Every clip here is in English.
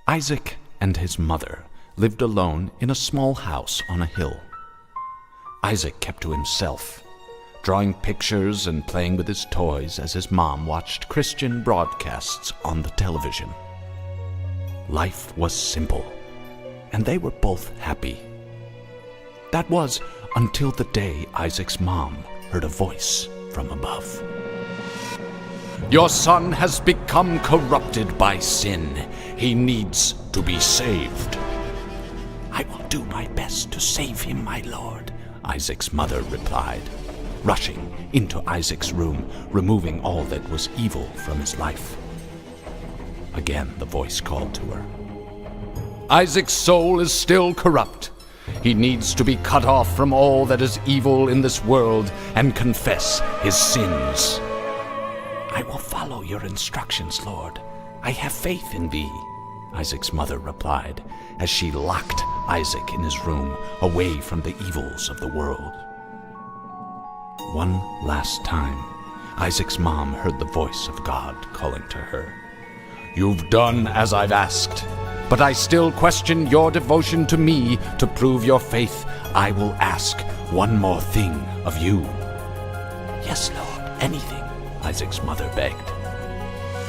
Isaac and his mother lived alone in a small house on a hill. Isaac kept to himself, drawing pictures and playing with his toys as his mom watched Christian broadcasts on the television. Life was simple, and they were both happy. That was until the day Isaac's mom heard a voice from above. "Your son has become corrupted by sin. He needs to be saved." "I will do my best to save him, my lord," Isaac's mother replied, rushing into Isaac's room, removing all that was evil from his life. Again the voice called to her. "Isaac's soul is still corrupt. He needs to be cut off from all that is evil in this world and confess his sins." "I will follow your instructions, Lord. I have faith in thee," Isaac's mother replied, as she locked Isaac in his room, away from the evils of the world. One last time, Isaac's mom heard the voice of God calling to her. "You've done as I've asked, but I still question your devotion to me. To prove your faith, I will ask one more thing of you." "Yes, Lord, anything," Isaac's mother begged.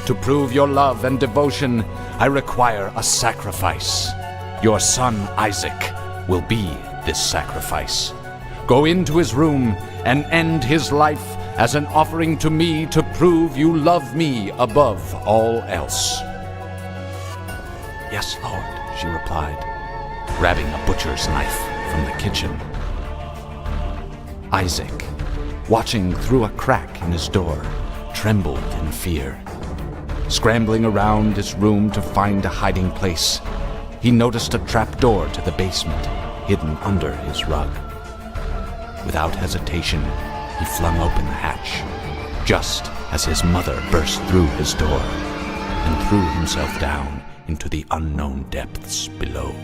"To prove your love and devotion, I require a sacrifice. Your son Isaac will be this sacrifice. Go into his room and end his life as an offering to me to prove you love me above all else." "Yes, Lord," she replied, grabbing a butcher's knife from the kitchen. Isaac, watching through a crack in his door, trembled in fear. Scrambling around his room to find a hiding place, he noticed a trapdoor to the basement hidden under his rug. Without hesitation, he flung open the hatch, just as his mother burst through his door and threw himself down into the unknown depths below.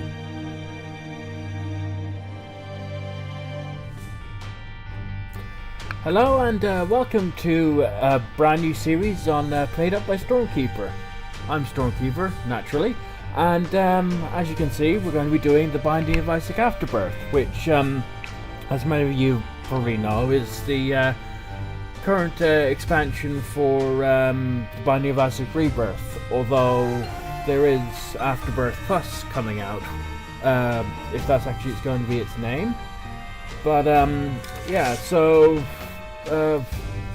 Hello and welcome to a brand new series on Played Up by Stormkeeper. I'm Stormkeeper, naturally, and as you can see, we're going to be doing The Binding of Isaac Afterbirth, which, as many of you probably know, is the current expansion for The Binding of Isaac Rebirth, although there is Afterbirth Plus coming out, if that's actually it's going to be its name. But yeah, so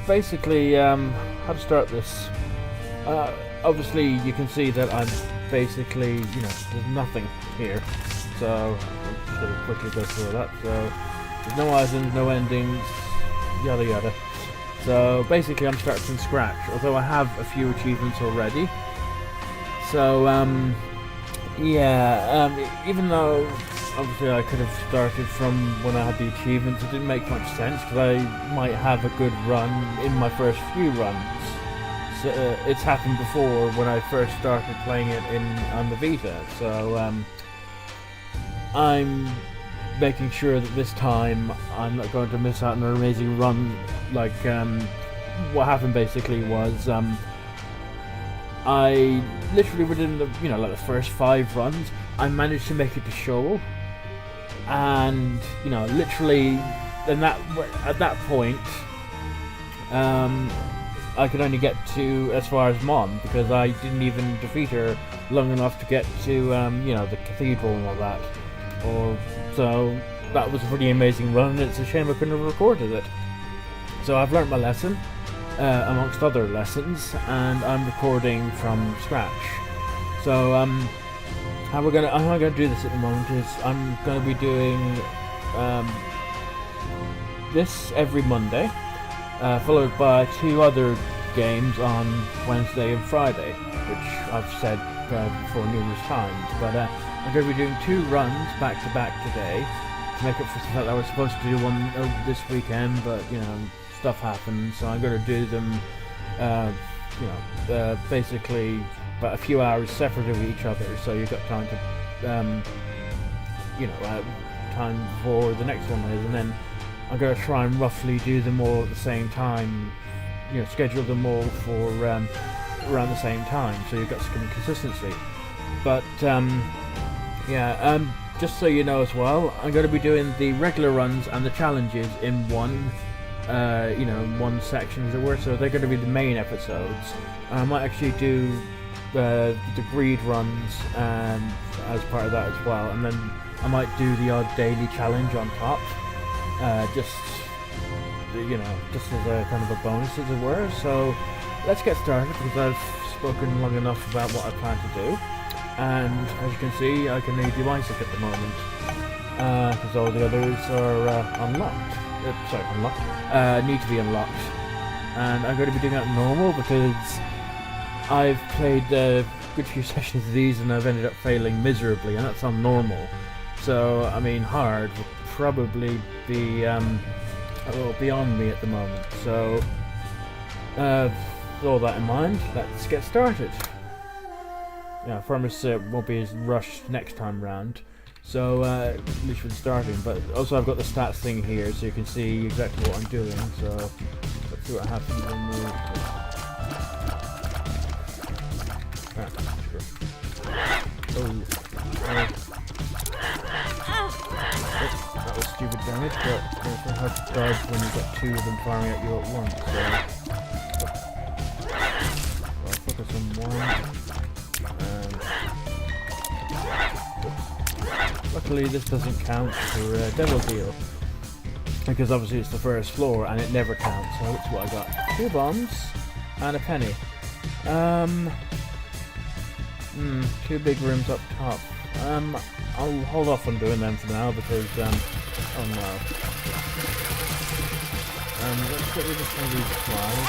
basically, how to start this? Obviously, you can see that I'm basically, there's nothing here. So I'm just going to quickly go through that. So there's no items, no endings, yada yada. So basically, I'm starting from scratch. Although I have a few achievements already. So yeah, even though obviously I could have started from when I had the achievements, it didn't make much sense because I might have a good run in my first few runs. So, it's happened before when I first started playing it on the Vita, so I'm making sure that this time I'm not going to miss out on an amazing run. Like what happened basically was I literally within the the first 5 runs I managed to make it to Shoal, and literally at that point I could only get to as far as Mom because I didn't even defeat her long enough to get to the cathedral and all that. So that was a pretty amazing run, and it's a shame I couldn't have recorded it. So I've learnt my lesson, amongst other lessons, and I'm recording from scratch. So how I'm gonna do this at the moment is I'm gonna be doing this every Monday, followed by 2 other games on Wednesday and Friday, which I've said before numerous times. But I'm going to be doing 2 runs back to back today to make up for the fact that I was supposed to do one this weekend, but stuff happened, so I'm going to do them basically about a few hours separate of each other, so you've got time to time for the next one is, and then I'm going to try and roughly do them all at the same time, schedule them all for around the same time, so you've got some consistency. But yeah, just so you know as well, I'm going to be doing the regular runs and the challenges in one, one section as it were. So they're going to be the main episodes. I might actually do the greed runs as part of that as well, and then I might do the odd daily challenge on top, just as a kind of a bonus as it were. So let's get started, because I've spoken long enough about what I plan to do. And as you can see, I can only do Isaac at the moment, because all the others are unlocked. Unlocked. Need to be unlocked. And I'm going to be doing that normal, because I've played a good few sessions of these and I've ended up failing miserably, and that's on normal. So, I mean, hard would probably be a little beyond me at the moment. So, with all that in mind, let's get started. Yeah, I promise it won't be as rushed next time round. So, at least for the starting. But also I've got the stats thing here, so you can see exactly what I'm doing. So, let's see what happens when we... That was stupid damage, but it's hard to dodge when you've got two of them firing at you at once. So, I'll focus on one. Luckily this doesn't count for Devil Deal, because obviously it's the first floor and it never counts. So that's what I got. 2 bombs and a penny. 2 big rooms up top. I'll hold off on doing them for now, because oh no. Let's get rid of some of these flies.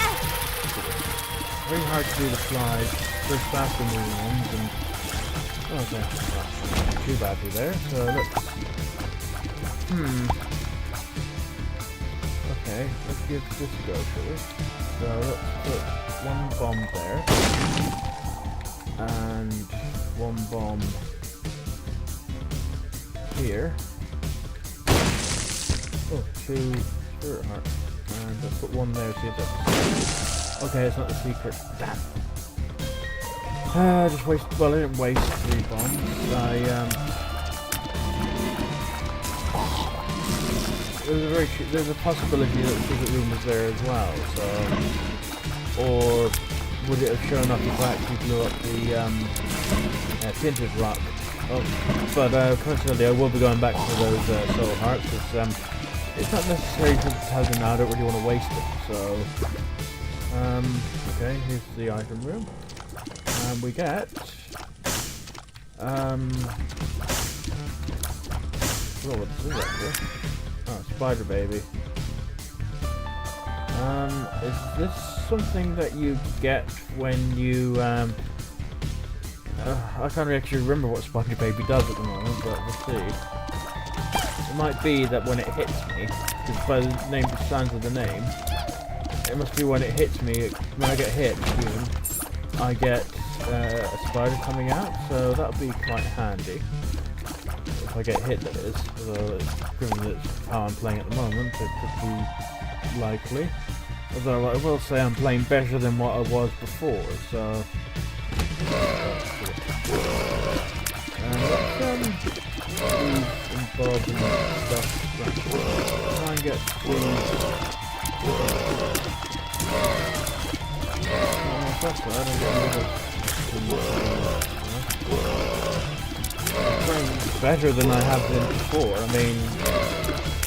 Very hard to do the flies. There's faster moving ones, and okay, not too badly there. So let's okay, let's give this a go, shall we? So let's put 1 bomb there and 1 bomb here. Oh, 2 spirit hearts, and let's put 1 there. See if that's okay. It's not the secret. Damn. I just wasted. Well, I didn't waste 3 bombs. There's a possibility that the secret room was there as well. So, or would it have shown up if I actually blew up the tinted rock? Oh, but coincidentally, I will be going back to those soul hearts, because it's not necessary to have them now. I don't really want to waste them. So, okay, here's the item room. And we get what is this actually? Oh, spider baby. Is this something that you get when you I can't actually remember what spider baby does at the moment, but we'll see. It might be that when it hits me, because by the name, the sounds of the name, it must be when it hits me. When I get hit, I get a spider coming out, so that'll be quite handy. If I get hit, that is. Although, given that's how I'm playing at the moment, it could be likely. Although I will say I'm playing better than what I was before, so... let's involved in stuff. Try and get that's right, I don't get better than I have been before. I mean,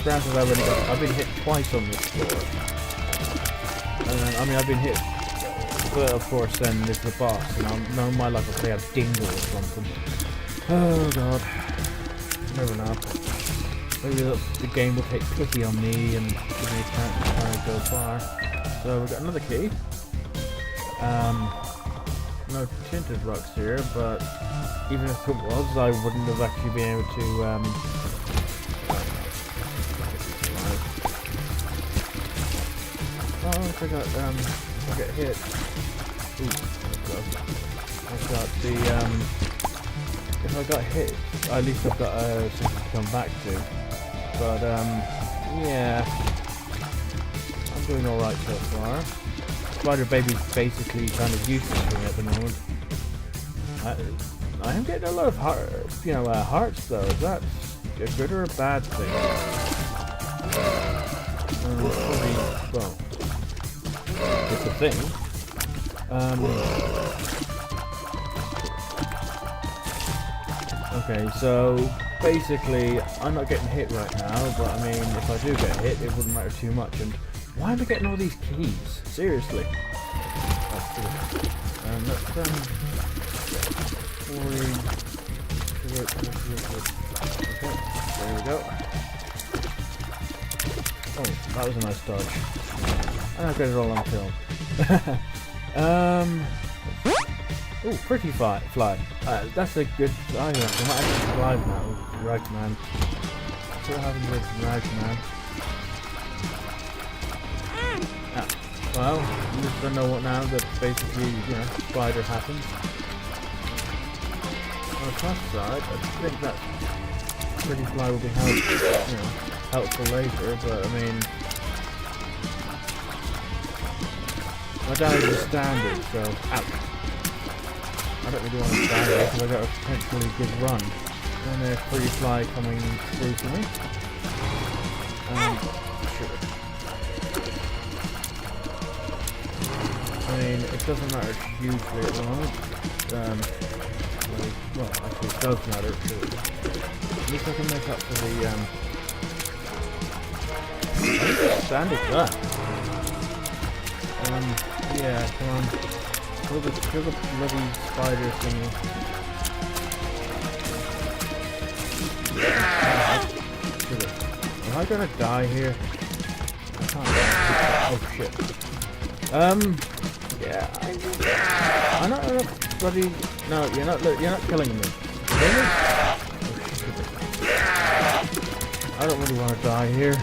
granted, I've been hit twice on this floor. I mean, I've been hit, but of course, then there's the boss, and now in my life I'll say I've dingle or something. Oh god, never know. Maybe the game will take pity on me and give me a chance to try and go far. So we've got another key. No tinted rocks here, but even if it was, I wouldn't have actually been able to, oh, if I get hit. Ooh, I've got the, if I got hit, at least I've got something to come back to. But, yeah, I'm doing alright so far. Spider Baby's basically kind of useless for me at the moment. I am getting a lot of hearts though. Is that a good or a bad thing? Probably, well, it's a thing. Okay, so basically, I'm not getting hit right now, but I mean, if I do get hit, it wouldn't matter too much. And why am I getting all these keys? Seriously. Let's okay, there we go. Oh, that was a nice dodge. And I've got it all on film. Oh, pretty fly. That's a good. I might actually survive now with Ragman. That's what happens with Ragman. Well, you just don't know what now that basically, spider happens. On the plus side, I think that pretty fly will be helpful later, but I mean, my damage is standard, so ouch. I don't really want to stand there because I got a potentially good run. And there's pretty fly coming through to me. Sure. I mean, it doesn't matter hugely at the moment. Well, actually it does matter. At least I can make up for the standard that. Yeah, come on. Kill the bloody spider thingy. Am I gonna die here? I can't die. Oh shit. Yeah. I'm not bloody. No, you're not killing me. Really? I don't really want to die here.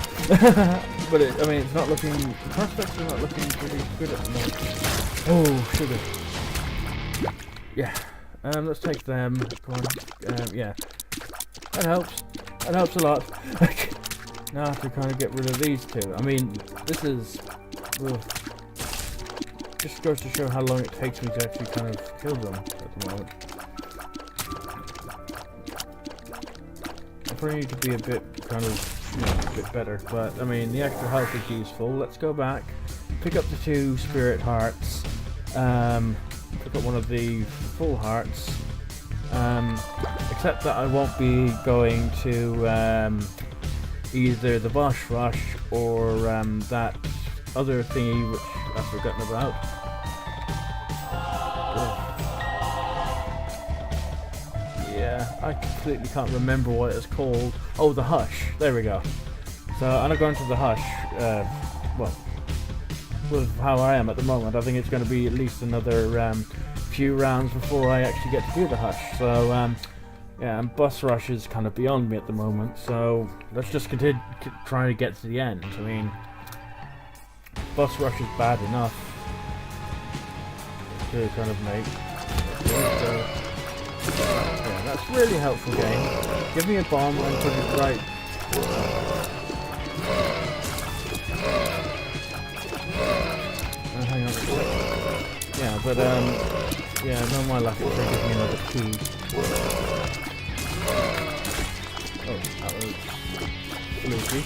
But I mean, it's not looking. The prospects are not looking pretty good at the moment. Oh, sugar. Yeah. Let's take them. Come on. Yeah. That helps. That helps a lot. Now I have to kind of get rid of these two. I mean, this is. Just goes to show how long it takes me to actually kind of kill them at the moment. I probably need to be a bit kind of, a bit better. But I mean, the extra health is useful. Let's go back, pick up the 2 spirit hearts, pick up one of the full hearts. Except that I won't be going to either the boss rush or that other thingy which I've forgotten about. Yeah, I completely can't remember what it's called. Oh, the Hush. There we go. So I'm not going to the Hush. Well, with how I am at the moment, I think it's going to be at least another few rounds before I actually get to do the Hush. So yeah, and boss rush is kind of beyond me at the moment. So let's just continue trying to get to the end. I mean, boss rush is bad enough to kind of make. So, yeah, that's really helpful game. Give me a bomb and put it right. Hang on a sec. Yeah, but yeah, no my luck, it's going to give me another key. Oh, that was fluky.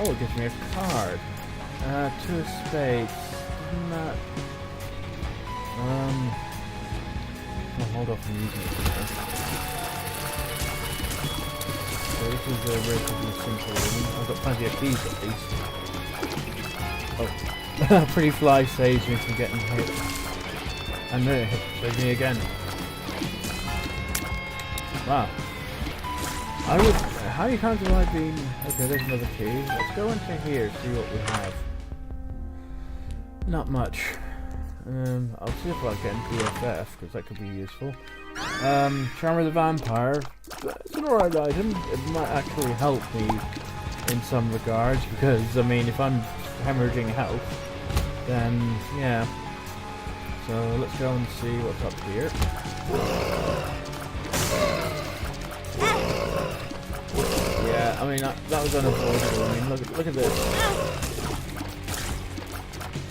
Oh, it gives me a card. 2 of spades. Not. I'll hold off on using it. So this is a relatively simple one. I've got plenty of keys at least. Oh, pretty fly saves me from getting hit. And then it saves me again. Wow. How many times have I been... Okay, there's another key. Let's go into here, see what we have. Not much. I'll see if I can PFF, because that could be useful. Charmer the Vampire. It's an alright item. It might actually help me in some regards, because, I mean, if I'm hemorrhaging health, then, yeah. So, let's go and see what's up here. Yeah, I mean, that was unavoidable. I mean, look at this.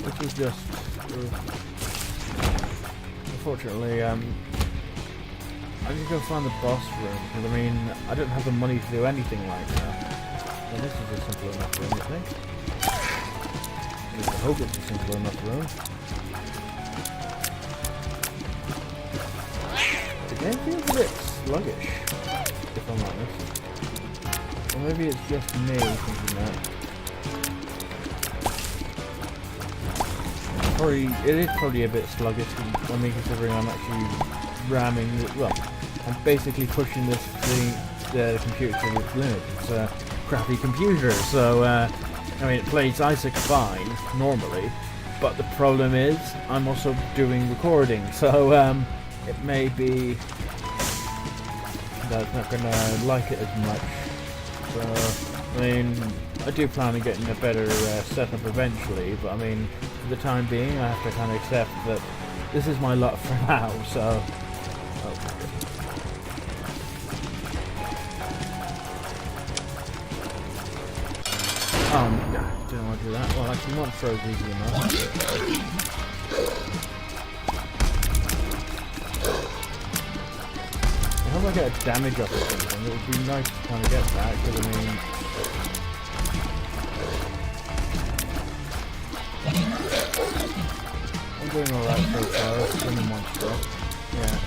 This was just... Unfortunately, I need to go find the boss room, because I mean, I don't have the money to do anything right now. Well, this is a simple enough room, I think. At least I hope it's a simple enough room. The game feels a bit sluggish, if I'm honest. Or maybe it's just me thinking that. It is probably a bit sluggish, I mean, considering I'm actually ramming it. Well, I'm basically pushing the computer to its limit. It's a crappy computer, so I mean, it plays Isaac fine normally, but the problem is I'm also doing recording, so it may be that it's not gonna like it as much. So I mean, I do plan on getting a better setup eventually, but I mean, for the time being, I have to kind of accept that this is my lot for now. So. Didn't want to do that. Well, actually, Monster is easy enough. I hope I get a damage up or something. It would be nice to kind of get that, because I mean... I'm doing alright so far. It's been a monster. Yeah.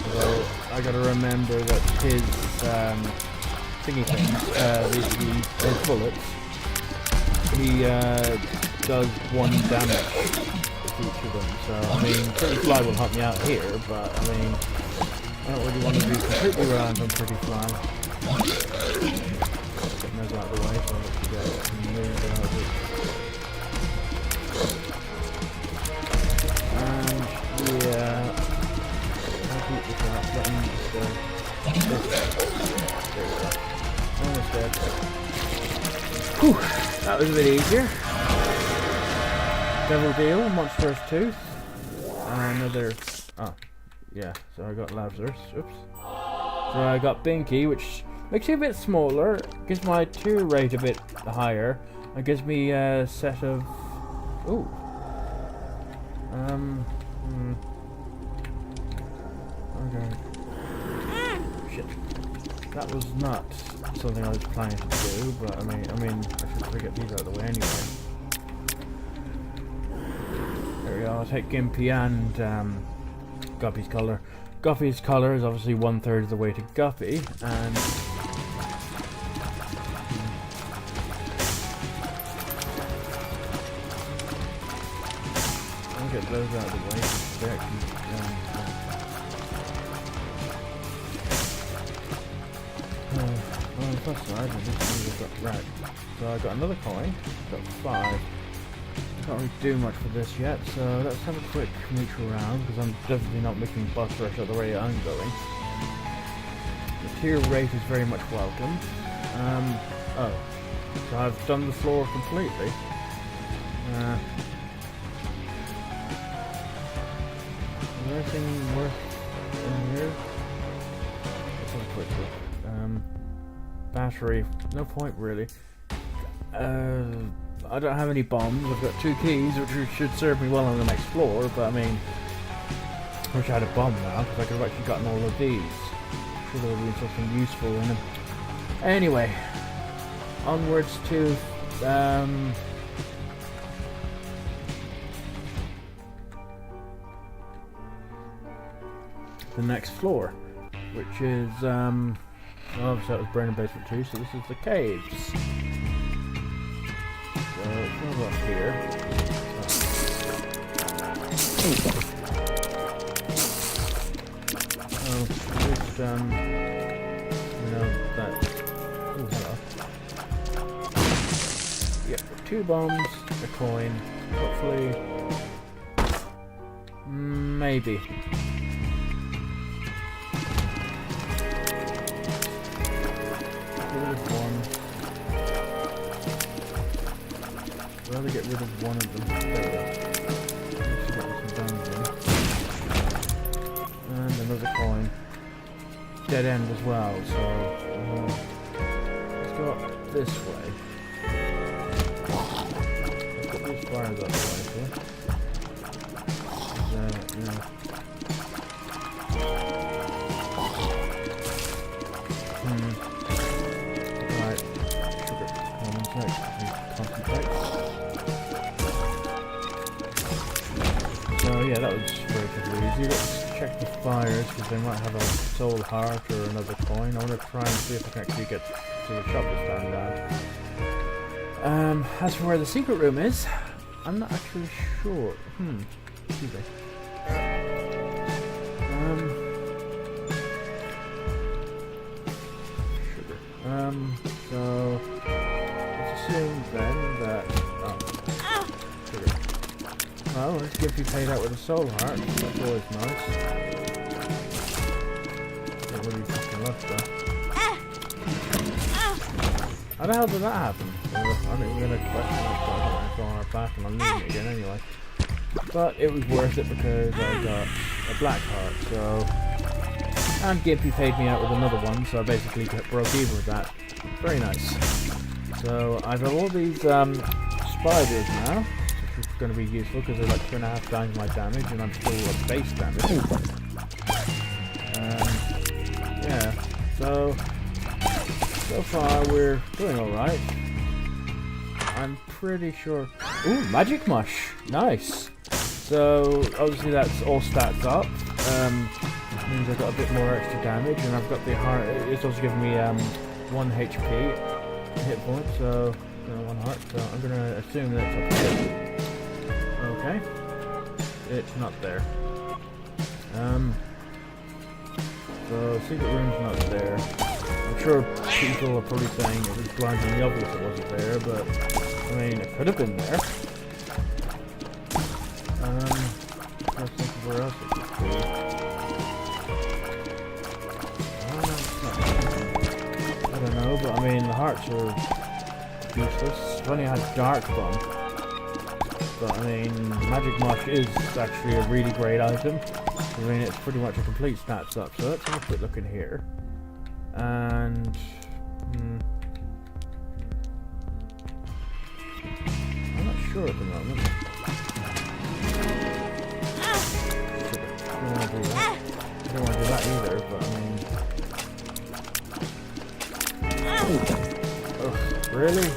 Although, I gotta remember that his, thingy things, his bullets, he does 1 damage to each of them, so I mean, Pretty Fly will help me out here, but I mean, I don't really want to be completely reliant on Pretty Fly. Get those out of the way so I can get moved out of it. And yeah, I'll keep this up, let him just there we go. Almost dead. Whew, that was a bit easier. Devil Deal, Monstrous Tooth, and another. Oh, yeah. So I got Lazarus. Oops. So I got Binky, which makes you a bit smaller, gives my tier rate a bit higher, and gives me a set of. Ooh. Okay. Shit. That was not something I was planning to do, but I mean, I should get these out of the way anyway. There we go. I'll take Gimpy and Guppy's collar. Guppy's collar is obviously 1/3 of the way to Guppy, and I'll get those out of the way. They're actually, plus side, and this one got right. So I got another coin, got 5. Can't really do much for this yet, so let's have a quick neutral round, because I'm definitely not making boss rush at the rate I'm going. The tier rate is very much welcome. Oh, so I've done the floor completely. Is there anything worth in here? Let's have a quick look. Battery, no point really. I don't have any bombs. I've got 2 keys, which should serve me well on the next floor, but I mean, I wish I had a bomb now, because I could have actually gotten all of these. I'm sure there would be something useful in them. Anyway, onwards to the next floor, which is obviously that was Brain Basement 2, so this is the caves. So it's over up here. Oh, at least you know that. Oh, hello. Yep, 2 bombs, a coin. Hopefully, maybe. I'd rather get rid of one of them. There we go. And another coin. Dead end as well, so let's go up this way. Let's put these fires up the way, see? yeah, that was relatively easy. Let's check the fires, because they might have a soul heart or another coin. I want to try and see if I can actually get to the shop this time around. As for where the secret room is, I'm not actually sure. Excuse me. Sugar. So let's assume then that sugar. Well, let's get you paid out with a soul heart. That's always nice. Not really fucking love that. How the hell did that happen? I think we're gonna question it, so I don't go on our back and I'm losing it again anyway. But it was worth it because I got a black heart, so... And Gimpy paid me out with another one, so I basically broke even with that. Very nice. So I've got all these spiders now, which is going to be useful because they're like 2.5 times my damage, and I'm still at base damage. Yeah, so far we're doing alright. I'm pretty sure... Ooh, magic mush! Nice! So, obviously that's all stats up. Means I've got a bit more extra damage, and I've got the heart. It's also giving me 1 HP hit point, so 1 heart. So I'm gonna assume that it's up here. Okay, it's not there. So secret room's not there. I'm sure people are probably saying it was blindingly obvious it wasn't there, but I mean it could have been there. Let's think of where else it could be. I don't know, but I mean the hearts are useless. I've only had dark bomb, but I mean magic mush is actually a really great item. I mean it's pretty much a complete stats up. So let's have a quick look in here, and I'm not sure at the moment. I don't want to do that. I don't want to do that either, but I mean... Ugh, really?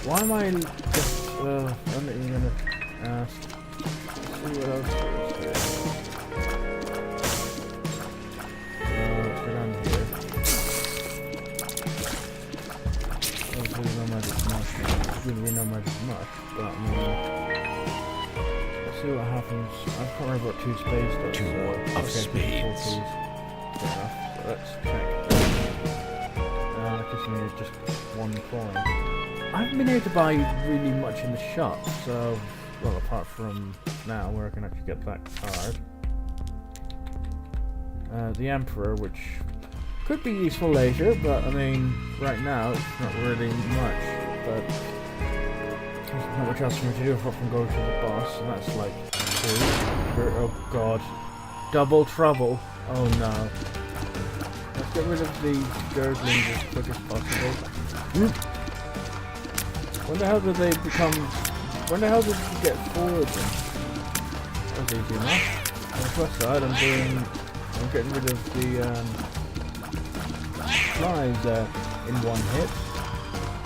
Why am I just... I'm not even gonna ask. Let's see what else there is here. Let's go down here. Obviously no magic mush. There's going to be no magic mush, but I mean... Let's see what happens. I can't remember what 2 spades does. 2 of spades. Fair enough. So let's check. Gives me just 1 coin. I haven't been able to buy really much in the shop, so... Well, apart from now, where I can actually get that card. The Emperor, which could be useful later, but I mean, right now, it's not really much. But there's not much else for me to do apart from go to the boss, and that's like 2. Oh god. Double trouble. Oh no. Let's get rid of these gurglings as quick as possible. When the hell did they become... When the hell did you get forward then? That was easy enough. On the plus side, I'm getting rid of the flies in 1 hit.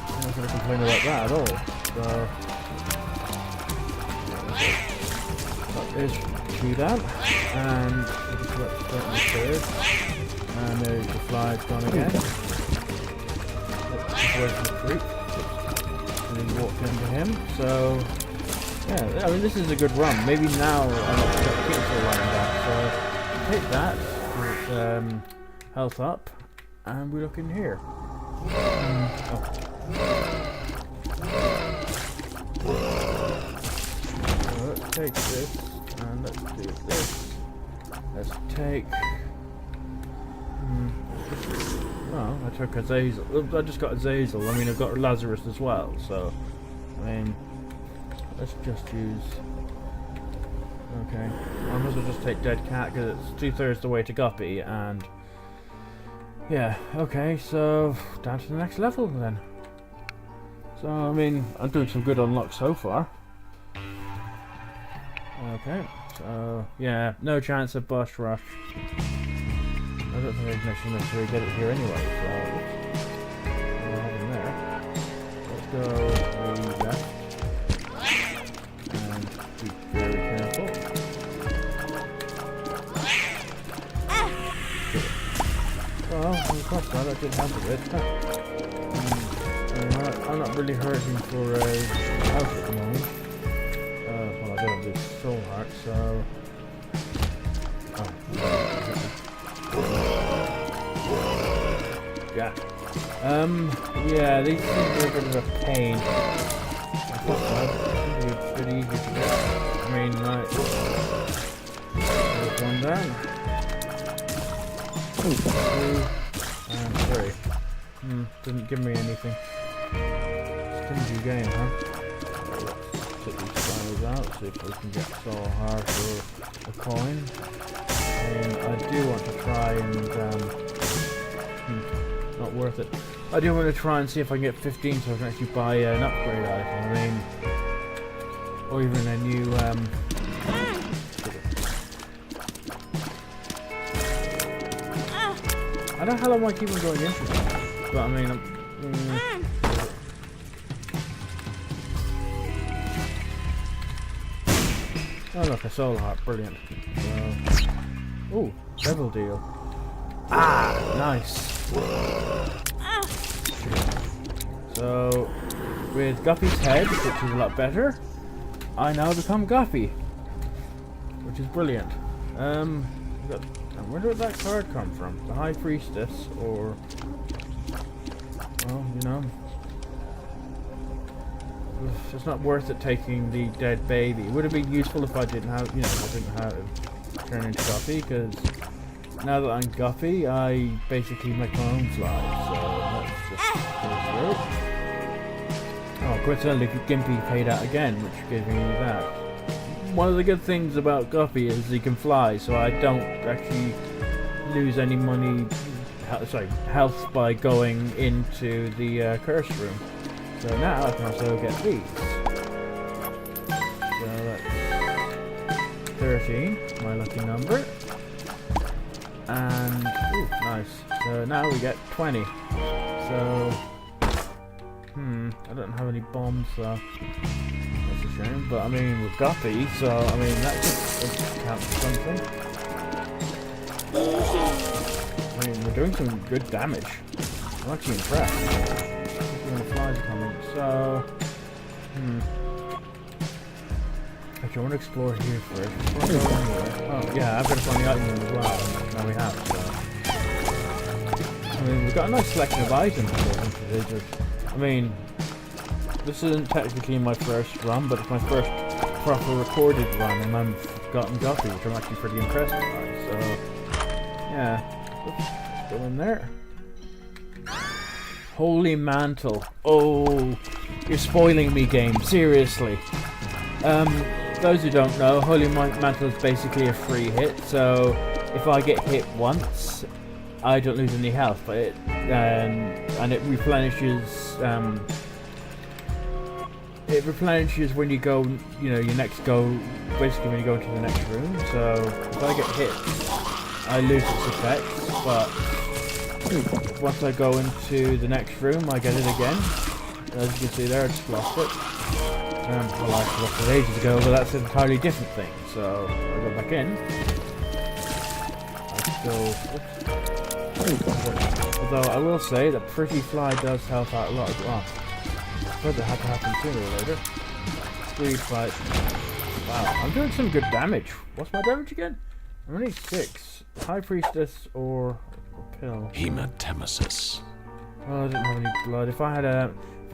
I'm not going to complain about that at all. So that is 2 down, and we'll just let it start in the 3rd. And there's the flies gone again. Let's just wait for the creep. And he walked into him. So yeah, I mean this is a good run. Maybe now I'm not keeping so like that. So take that with health up, and we look in here. So let's take this, and let's do this. Let's take. Oh, I took Azazel. I just got Azazel. I mean, I've got Lazarus as well, so... I mean... Let's just use... Okay. I might as well just take Dead Cat, because it's 2/3 the way to Guppy, and... Yeah, okay, so... Down to the next level, then. So, I mean, I'm doing some good unlocks so far. Okay, so... Yeah, no chance of Boss Rush. I don't think I can necessarily get it here anyway, so we'll have him there. Let's go left and be very careful. that did help a bit. I'm not really hurting for a house at the moment. Well, I don't have this soul heart, so... Oh. Yeah. Yeah, these things are a bit of a pain. I thought that would be a bit easy to get. I mean, like... There's one down. 2 and 3. Didn't give me anything. Stingy game, huh? Let's take these guys out, see if we can get soul heart or a coin. And I do want to try and, not worth it. I do want to try and see if I can get 15 so I can actually buy an upgrade item. I mean, or even a new, I don't know how long I keep on going into it, but I mean, oh look, a soul heart, brilliant. Ooh, devil deal. Ah, nice. So, with Guppy's head, which is a lot better, I now become Guppy, which is brilliant. Where did that card come from? The High Priestess, or... Well, you know... It's not worth it taking the dead baby. It would have been useful if I didn't have, you know, I didn't have turn into Guppy, because now that I'm Guppy, I basically make my own fly, so let's just go through. Oh, coincidentally, Gimpy paid out again, which gave me that. One of the good things about Guppy is he can fly, so I don't actually lose any money, health by going into the curse room. So now I can also get these. So that's 13, my lucky number. And, ooh, nice. So now we get 20. So, I don't have any bombs, so that's a shame. But I mean, with Guppy, so I mean that could count for something. I mean, we're doing some good damage. I'm actually impressed. When the flies are coming, so actually I want to explore here first. Oh yeah, I've got to find the item room as well. Now we have, so I mean we've got a nice selection of items here. I mean, this isn't technically my first run, but it's my first proper recorded run, and I've gotten Guppy, which I'm actually pretty impressed by. So yeah, let's go in there. Holy Mantle. Oh, you're spoiling me, game. Seriously. Those who don't know, Holy Mantle is basically a free hit. So if I get hit once, I don't lose any health. But it and it replenishes. It replenishes when you go. You know, your next go. Basically, when you go into the next room. So if I get hit, I lose its effects. But once I go into the next room, I get it again. As you can see there, I just lost it. Well, I lost it ages ago, but that's an entirely different thing. So, I go back in. Although, I will say that Pretty Fly does help out a lot as well. I thought that had to happen sooner or later. Speed fight. Wow, I'm doing some good damage. What's my damage again? I'm only 6. High Priestess or... pill. Hematemesis. Oh, I didn't have any blood. If I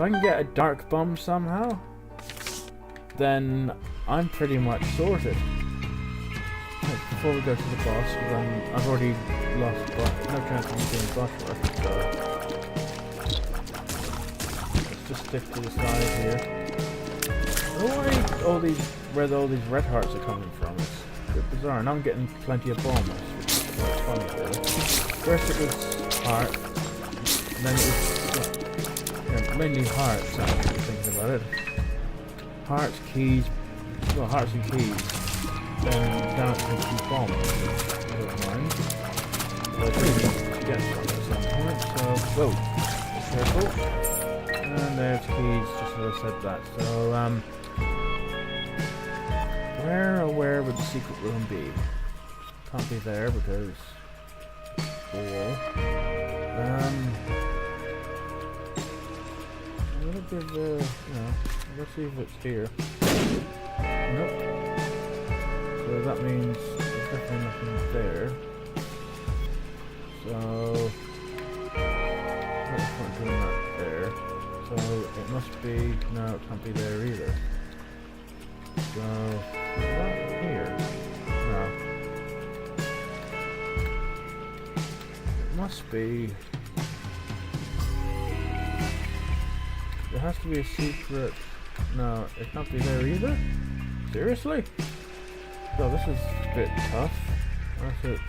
can get a dark bomb somehow, then I'm pretty much sorted. Right, before we go to the boss, because I've already lost, but no chance of me doing boss rush. So let's just stick to the side here. Where all these red hearts are coming from? It's a bit bizarre, and I'm getting plenty of bombs, which is quite funny, really. First it was heart, and then it was mainly hearts, actually, thinking about it. Hearts, keys, well, hearts and keys, then down to the bombs, I don't mind. But it's really easy to get from at some point, so, whoa, careful. And there's keys, just as I said that. So, where would the secret room be? Can't be there because... wall. I'm gonna give let's see if it's here. Nope. So that means there's definitely nothing there. So what's the point doing that there? So it must be, no, it can't be there either. So is that here? No. It must be. There has to be a secret. No, it can't be there either. Seriously? So this is a bit tough. That's it.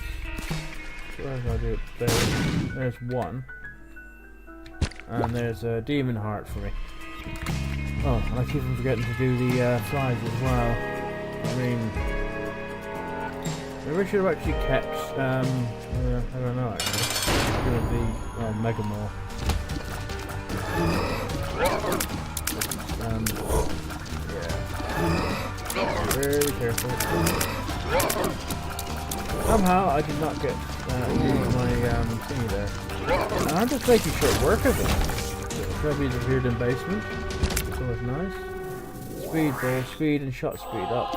Where did I do it? There's one. And there's a demon heart for me. Oh, and I keep on forgetting to do the flies as well. I mean, maybe I should have actually kept, I don't know actually. Doing the Mega Maw. Yeah. Very careful. Somehow I did not get my thingy there. And I'm just making short work of it. Trebi's appeared in basement. That's always nice. Speed ball, speed and shot speed up.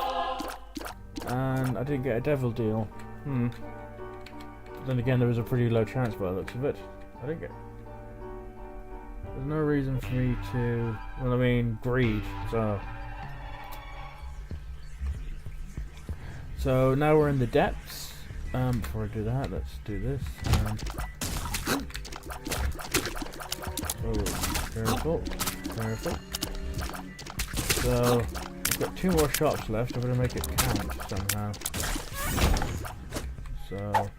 And I didn't get a devil deal. But then again, there was a pretty low chance by the looks of it. I didn't get. There's no reason for me to. Well, I mean, greed. So now we're in the depths. Before I do that, let's do this. Oh, careful, careful. So I've got 2 more shots left. I'm gonna make it count somehow. So let's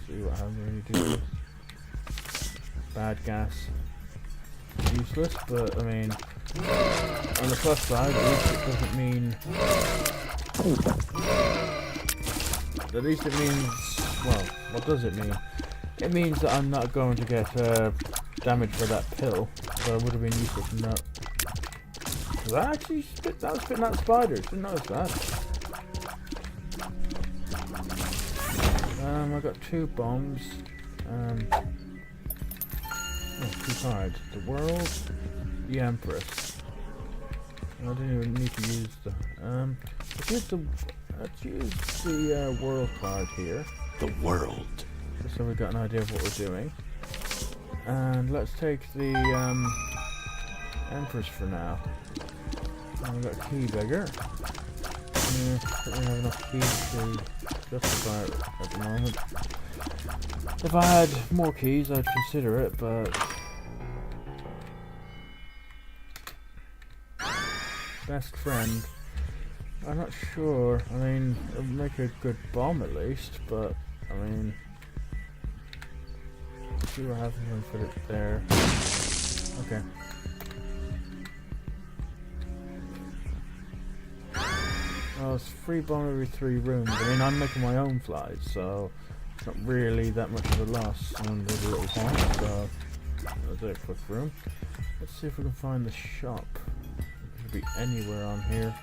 see what happens when you do this. Bad gas. Useless, but I mean, on the plus side, at least it doesn't mean. At least it means. Well, what does it mean? It means that I'm not going to get damage for that pill. So it would have been useful to know. That actually that was spitting out spiders. Didn't notice that. I got 2 bombs. 2 cards. The world, the Empress. I didn't even need to use the. Let's use the world card here. The world. Just so we've got an idea of what we're doing. And let's take the Empress for now. And we've got a key beggar. Yeah, don't really have enough keys to justify it at the moment. If I had more keys, I'd consider it, but best friend. I'm not sure. I mean, it would make a good bomb at least, but I mean, let's see what happens when we put it there. Okay. Oh, it's free bomb every 3 rooms. I mean, I'm making my own flies, so it's not really that much of a loss on the little bomb. So I'll do a quick room. Let's see if we can find the shop. It could be anywhere on here.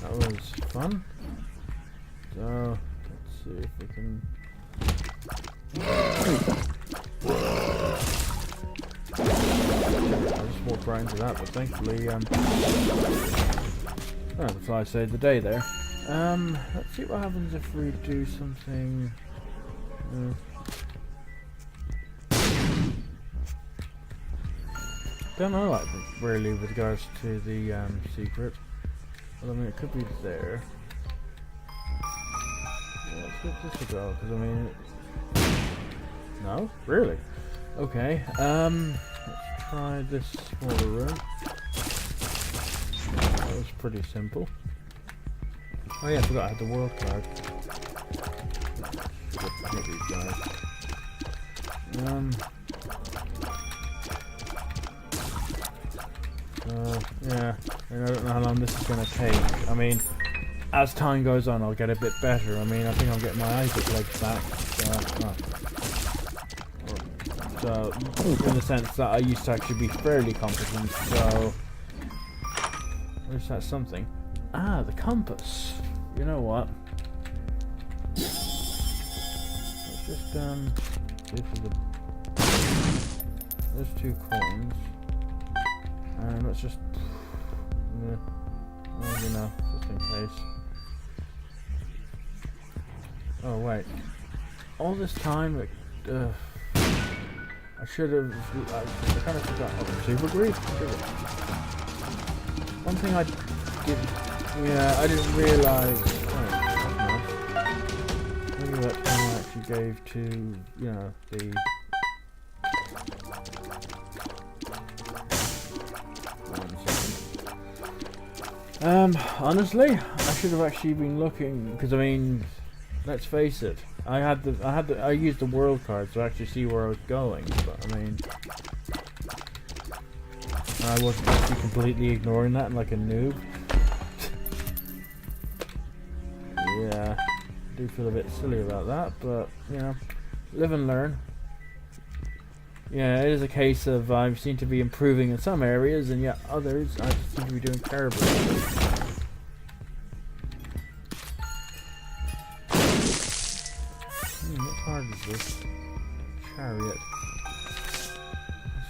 That was fun. So let's see if we can. I just walked right into that, but thankfully, the fly saved the day there. Let's see what happens if we do something. Don't know, like, really, with regards to the secret. Well, I mean, it could be there. Yeah, let's give this a go, because I mean, no, really. Okay, let's try this smaller room. That was pretty simple. Oh yeah, I forgot I had the world card. Should get these guys. Yeah, I don't know how long this is going to take. I mean, as time goes on, I'll get a bit better. I mean, I think I'll get my Isaac legs back. So, in the sense that I used to actually be fairly competent, so least that's something. Ah, the compass. You know what? Let's just see for those 2 coins. And let's just maybe enough, just in case. Oh wait. All this time I should have I kind of forgot. Oh, super grease. One thing I didn't, yeah, I didn't realise. Maybe that thing I actually gave to, you know, the. Honestly, I should have actually been looking, because I mean, let's face it, I used the world card to actually see where I was going, but I mean, I wasn't actually completely ignoring that like a noob. Yeah, I do feel a bit silly about that, but you know, live and learn. Yeah, it is a case of I seem to be improving in some areas, and yet others I just seem to be doing terribly. What card is this? Chariot.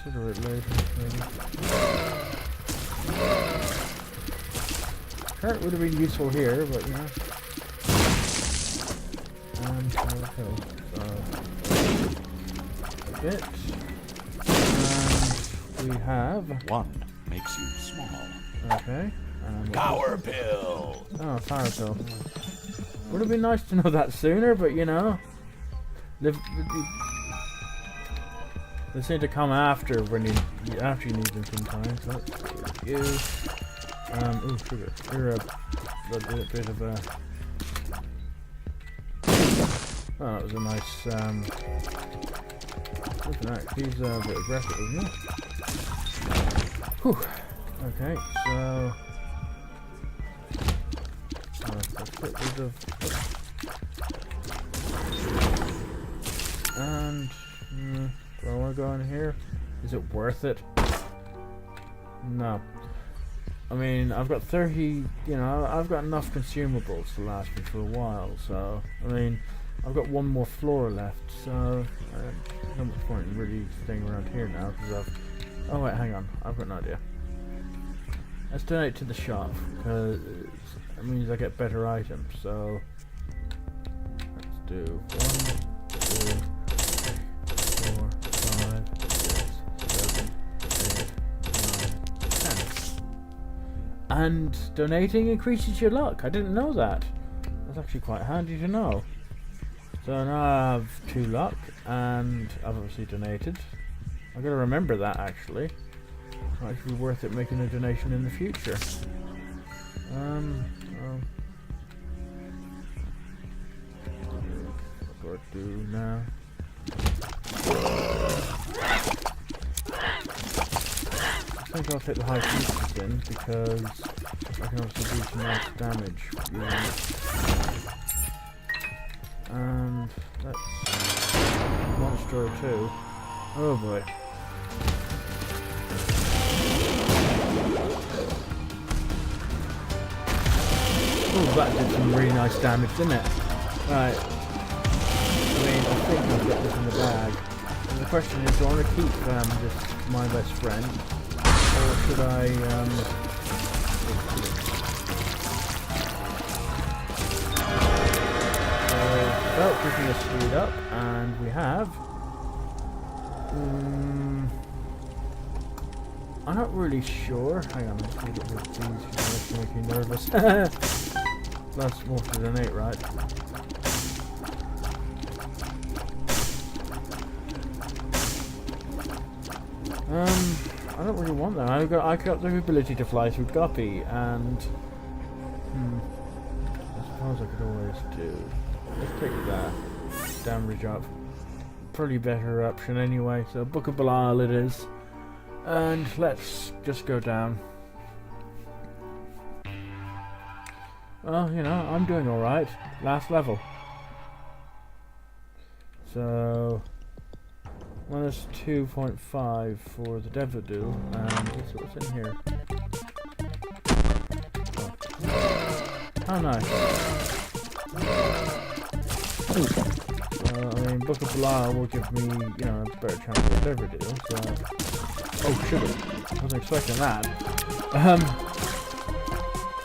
Consider it later, maybe. Chariot would have been useful here, but you know. Okay, so a bit. And we have 1 makes you small. okay. Power pill. Oh, power pill. Would have been nice to know that sooner, but you know, they seem to come after when you need them sometimes. So you, ooh, sugar. You're a bit of a. Oh, that was a nice. Look at that. He's a bit aggressive, isn't he? Whew. Okay, so. Let's get rid of. And. Do I want to go in here? Is it worth it? No. I mean, I've got 30. You know, I've got enough consumables to last me for a while, so. I mean. I've got 1 more floor left, so no much point in really staying around here now because I've. Oh wait, hang on, I've got an idea. Let's donate to the shop because it means I get better items. So let's do 1, 2, 3, 4, 5, 6, 7, 8, 9, 10. And donating increases your luck. I didn't know that. That's actually quite handy to know. So now I have 2 luck, and I've obviously donated. I've got to remember that actually. It might actually be worth it making a donation in the future. What do I do now? I think I'll take the high pieces in because I can obviously do some nice damage using it. And let's monster 2. Oh boy. Oh, that did some really nice damage, didn't it? Right. I mean, I think I've got this in the bag. And the question is, do I want to keep this my best friend, or should I Well, picking a speed up, and we have. I'm not really sure. Hang on, let's get rid of these. It's making me nervous. That's more than 8, right? I don't really want that. I got the ability to fly through Guppy, and I suppose I could always do. Let's take that damage up. Probably better option anyway. So Book of Belial it is, and let's just go down. Well, you know, I'm doing all right. Last level. So minus 2.5 for the Devodu, and let's see what's in here. Oh, nice. I mean, Book of Belial will give me, you know, a better chance of whatever deal, so... Oh, sugar. Wasn't expecting that.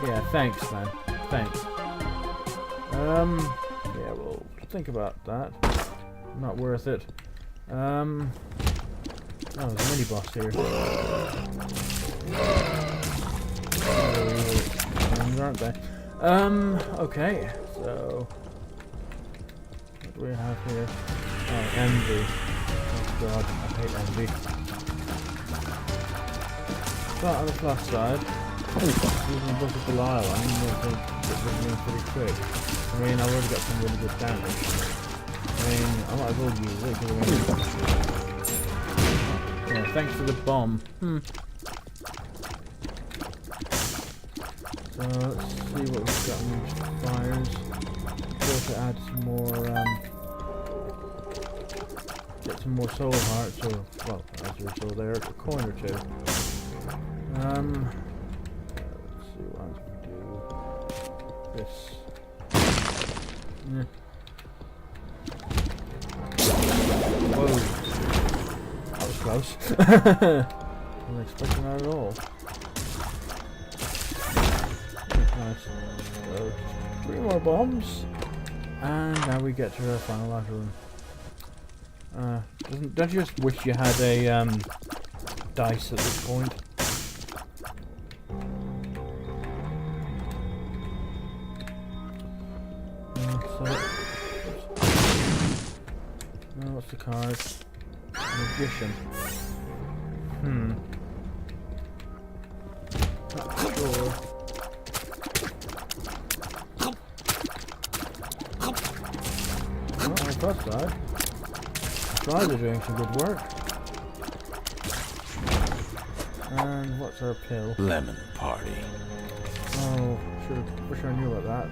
Yeah, thanks, man. Thanks. Yeah, we'll think about that. Not worth it. Oh, there's a mini-boss here. Aren't they? Okay, so... What do we have here? Oh, envy. Oh god, I hate envy. But on the plus side, using Book of Belial, I think it's moving pretty quick. I mean, I've already got some really good damage. I mean, I might as well use it because yeah, thanks for the bomb. So let's see what we've got in these fires. Go to add some more, get some more soul hearts, or, well, as you're still there, a coin or two. Let's see what else we do. This. Whoa. That was close. Wasn't expecting that at all. Nice. So, 3 more bombs. And now we get to our final outer room. Don't you just wish you had a dice at this point? What's the card? Magician. Not sure. On the plus side, the tries are doing some good work. And what's our pill? Lemon party. Oh, wish I knew about that.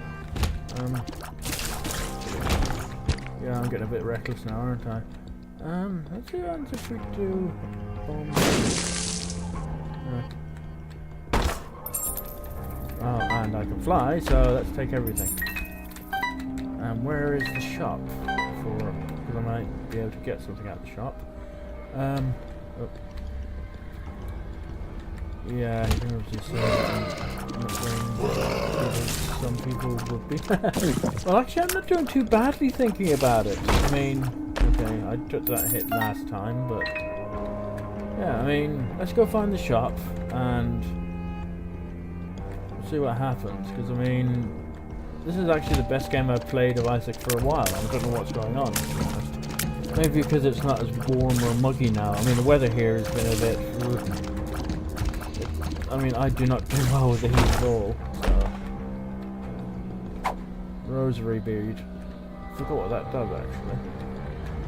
Yeah, I'm getting a bit reckless now, aren't I? Let's see what happens if we do bombs. Oh, and I can fly, so let's take everything. And where is the shop? Because I might be able to get something out of the shop. Oh. Yeah, you can obviously see some people would be. Well, actually, I'm not doing too badly thinking about it. I mean, okay, I took that hit last time, but yeah, I mean, let's go find the shop and see what happens. Because I mean, this is actually the best game I've played of Isaac for a while. I don't know what's going on, to be honest. Maybe because it's not as warm or muggy now. I mean, the weather here has been a bit. I mean, I do not do well with the heat at all, so... Rosary bead. I forgot what that does, actually.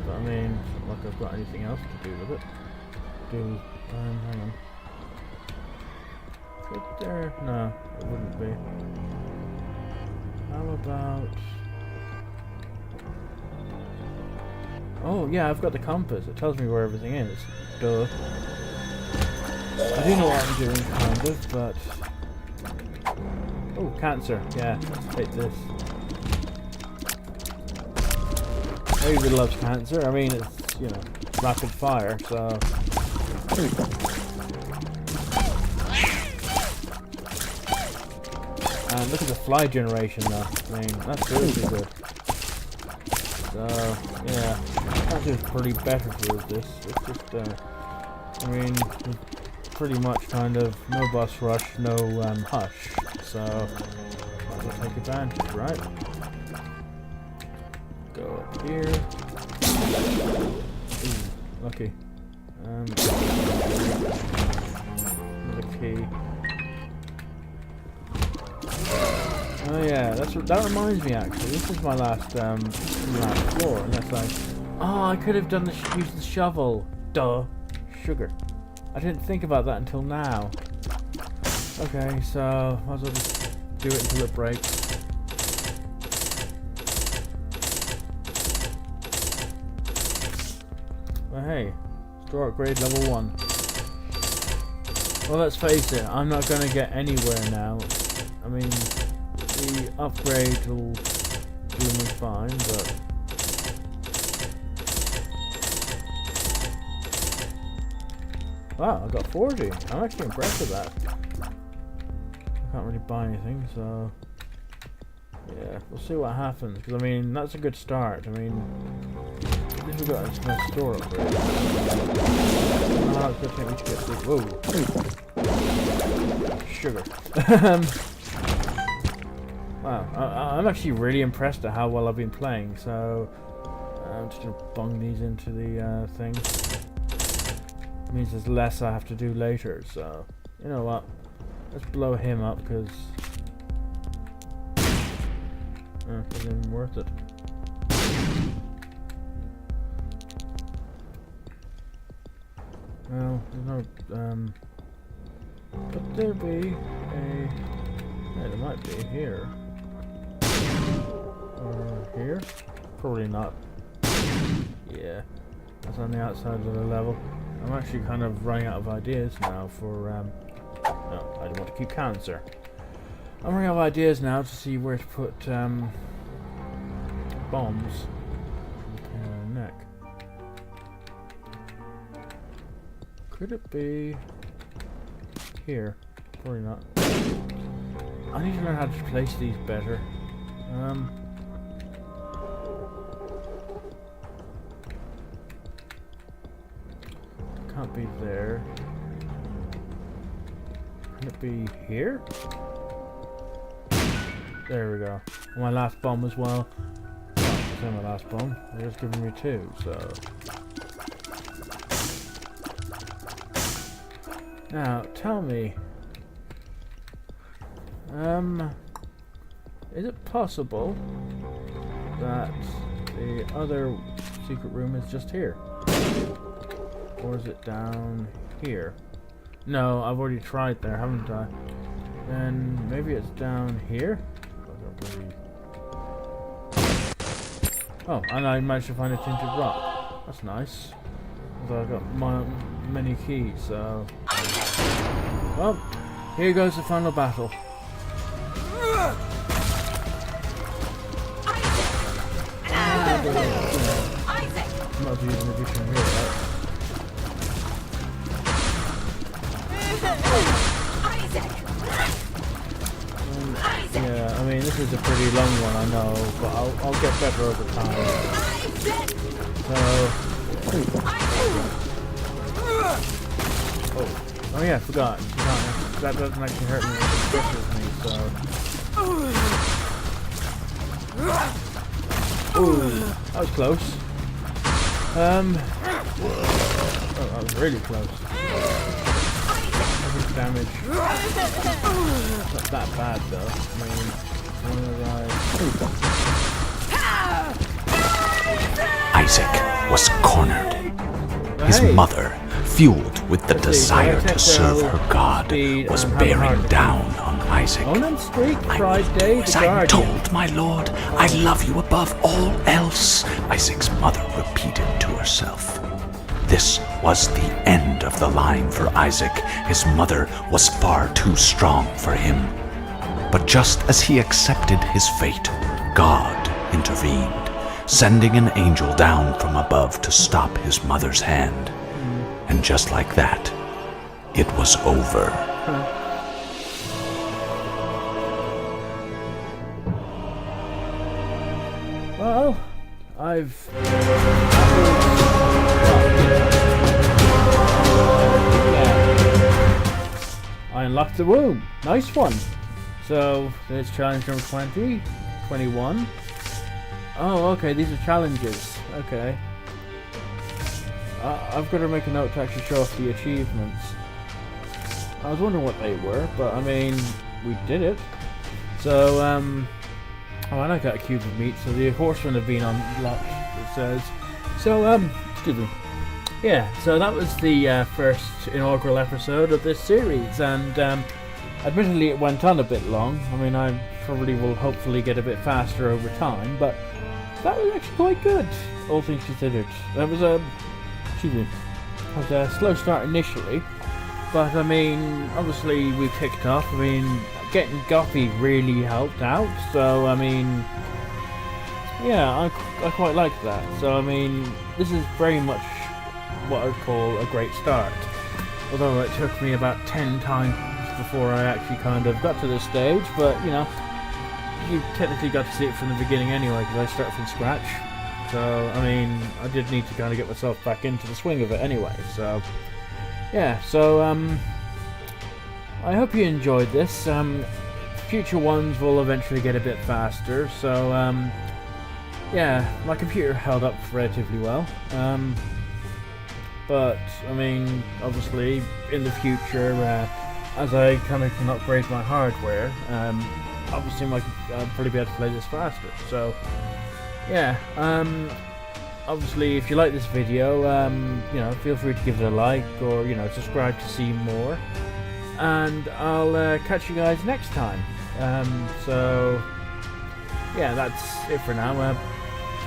But I mean, it's not like I've got anything else to do with it. Hang on. Could there... No, it wouldn't be. How about... Oh, yeah, I've got the compass. It tells me where everything is. Duh. I do know what I'm doing, kind of, but... Oh, cancer. Yeah, let's take this. Everybody loves cancer. I mean, it's, you know, rapid fire, so... And look at the fly generation, though. I mean, that's really good. So, yeah. Cancer's pretty better for this. It's just, I mean... pretty much kind of no boss rush, no hush, so might as well take advantage, right? Go up here. Ooh, lucky. Another key. Oh yeah, that reminds me actually. This is my last floor, and that's like, oh, I could have done used the shovel. Duh, sugar. I didn't think about that until now. Okay, so might as well just do it until it breaks. Well, hey, store upgrade level 1. Well, let's face it, I'm not going to get anywhere now. I mean, the upgrade will do me fine, but... Wow, I got 40. I'm actually impressed with that. I can't really buy anything, so... Yeah, we'll see what happens, because I mean, that's a good start. I mean, at least we've got a nice store upgrade. Oh, it's going to take me to get through. Whoa! Sugar. Wow, I'm actually really impressed at how well I've been playing, so... I'm just going to bung these into the thing. It means there's less I have to do later, so... You know what? Let's blow him up, because... It isn't even worth it. Well, there's no, could there be a... Yeah, there might be here. Or here? Probably not. Yeah, that's on the outside of the level. I'm actually kind of running out of ideas now for, no, I don't want to keep cancer. I'm running out of ideas now to see where to put bombs in her neck. Could it be here? Probably not. I need to learn how to place these better. Can't be there. Can it be here? There we go. My last bomb as well. It's my last bomb. They're just giving me 2, so... Now, tell me... is it possible that the other secret room is just here? Or is it down here? No, I've already tried there, haven't I? Then maybe it's down here? Oh, and I managed to find a tinted rock. That's nice. Although I've got many keys, so... Well, here goes the final battle. I'm not using the addition here, right? Yeah, I mean, this is a pretty long one, I know, but I'll get better over time. So... Oh yeah, I forgot. That doesn't actually hurt me, it stresses me, so... Ooh, that was close. Oh, that was really close. Damage. Not that bad though. I mean, Isaac was cornered. His mother, fueled with the desire to serve her God, was bearing down on Isaac. I told my lord, I love you above all else, Isaac's mother repeated to herself. This was the end of the line for Isaac. His mother was far too strong for him. But just as he accepted his fate, God intervened, sending an angel down from above to stop his mother's hand. And just like that, it was over. Well, I unlocked the room. Nice one. So, there's challenge number 20, 21. Oh, okay, these are challenges. Okay. I've got to make a note to actually show off the achievements. I was wondering what they were, but I mean, we did it. So, oh, and I got a cube of meat, so the horsemen have been unlocked, it says. So, excuse me. Yeah, so that was the first inaugural episode of this series, and admittedly it went on a bit long. I mean, I probably will hopefully get a bit faster over time, but that was actually quite good, all things considered. That was a, excuse me, it was a slow start initially, but I mean, obviously we picked up. I mean, getting Guppy really helped out. So I mean, yeah, I quite like that. So I mean, this is very much what I'd call a great start. Although it took me about 10 times before I actually kind of got to this stage, but you know, you technically got to see it from the beginning anyway, because I started from scratch. So I mean, I did need to kind of get myself back into the swing of it anyway. So yeah, so I hope you enjoyed this. Future ones will eventually get a bit faster, so yeah, my computer held up relatively well. But I mean, obviously, in the future, as I kind of can upgrade my hardware, obviously I'll probably be able to play this faster. So yeah, obviously, if you like this video, you know, feel free to give it a like, or you know, subscribe to see more. And I'll catch you guys next time. So yeah, that's it for now.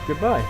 Goodbye.